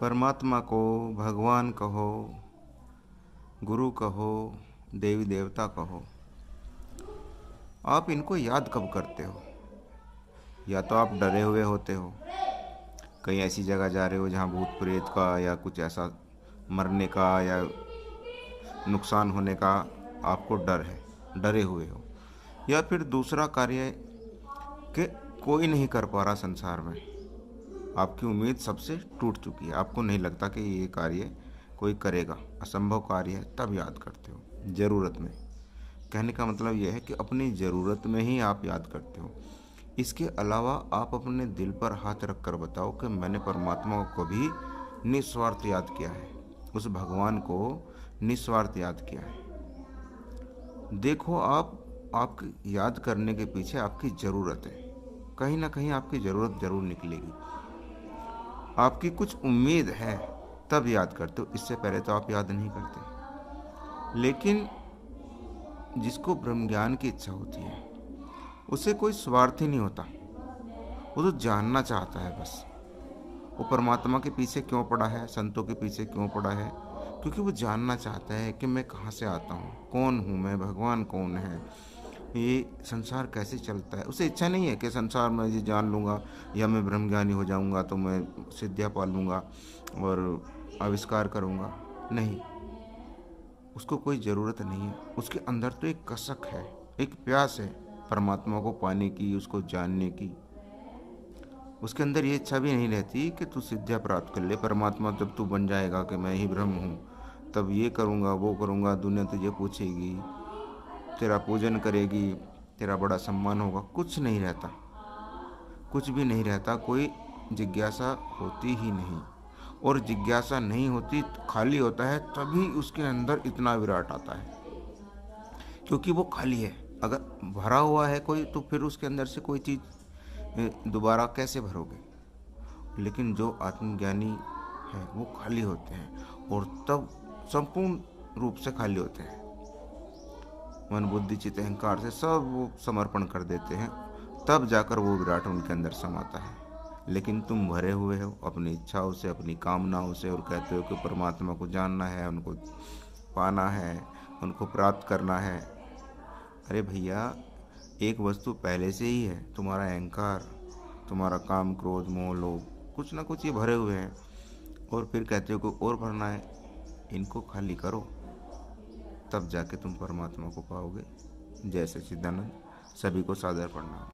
परमात्मा को भगवान कहो, गुरु कहो, देवी देवता कहो, आप इनको याद कब करते हो? या तो आप डरे हुए होते हो, कहीं ऐसी जगह जा रहे हो जहाँ भूत प्रेत का या कुछ ऐसा मरने का या नुकसान होने का आपको डर है, डरे हुए हो। या फिर दूसरा कार्य कि कोई नहीं कर पा रहा संसार में, आपकी उम्मीद सबसे टूट चुकी है, आपको नहीं लगता कि ये कार्य कोई करेगा, असंभव कार्य है, तब याद करते हो ज़रूरत में। कहने का मतलब यह है कि अपनी ज़रूरत में ही आप याद करते हो। इसके अलावा आप अपने दिल पर हाथ रख कर बताओ कि मैंने परमात्मा को भी निस्वार्थ याद किया है, उस भगवान को निस्वार्थ याद किया है। देखो आपकी याद करने के पीछे आपकी ज़रूरत है, कहीं ना कहीं आपकी ज़रूरत ज़रूर निकलेगी। आपकी कुछ उम्मीद है तब याद करते हो, इससे पहले तो आप याद नहीं करते। लेकिन जिसको ब्रह्म ज्ञान की इच्छा होती है उसे कोई स्वार्थ ही नहीं होता, वो तो जानना चाहता है बस। वो परमात्मा के पीछे क्यों पड़ा है, संतों के पीछे क्यों पड़ा है? क्योंकि वो जानना चाहता है कि मैं कहाँ से आता हूँ, कौन हूँ मैं, भगवान कौन है, ये संसार कैसे चलता है। उसे इच्छा नहीं है कि संसार में ये जान लूँगा या मैं ब्रह्मज्ञानी हो जाऊँगा तो मैं सिद्धियाँ पा लूँगा और आविष्कार करूँगा। नहीं, उसको कोई ज़रूरत नहीं है। उसके अंदर तो एक कसक है, एक प्यास है परमात्मा को पाने की, उसको जानने की। उसके अंदर ये इच्छा भी नहीं रहती कि तू सिद्धियाँ प्राप्त कर ले। परमात्मा जब तू बन जाएगा कि मैं ही ब्रह्म हूँ, तब ये करूँगा वो करूँगा, दुनिया तुझे पूछेगी, तेरा पूजन करेगी, तेरा बड़ा सम्मान होगा। कुछ नहीं रहता, कुछ भी नहीं रहता। कोई जिज्ञासा होती ही नहीं, और जिज्ञासा नहीं होती, खाली होता है, तभी उसके अंदर इतना विराट आता है, क्योंकि वो खाली है। अगर भरा हुआ है कोई, तो फिर उसके अंदर से कोई चीज़ दोबारा कैसे भरोगे? लेकिन जो आत्मज्ञानी है वो खाली होते हैं, और तब संपूर्ण रूप से खाली होते हैं। मन बुद्धि चित्त अहंकार से सब वो समर्पण कर देते हैं, तब जाकर वो विराट उनके अंदर समाता है। लेकिन तुम भरे हुए हो अपनी इच्छाओं से, अपनी कामनाओं से, और कहते हो कि परमात्मा को जानना है, उनको पाना है, उनको प्राप्त करना है। अरे भैया, एक वस्तु पहले से ही है, तुम्हारा अहंकार, तुम्हारा काम क्रोध मोह लोभ, कुछ ना कुछ ये भरे हुए हैं, और फिर कहते हो कि और भरना है। इनको खाली करो, तब जाके तुम परमात्मा को पाओगे। जय सच्चिदानंद। सभी को सादर प्रणाम।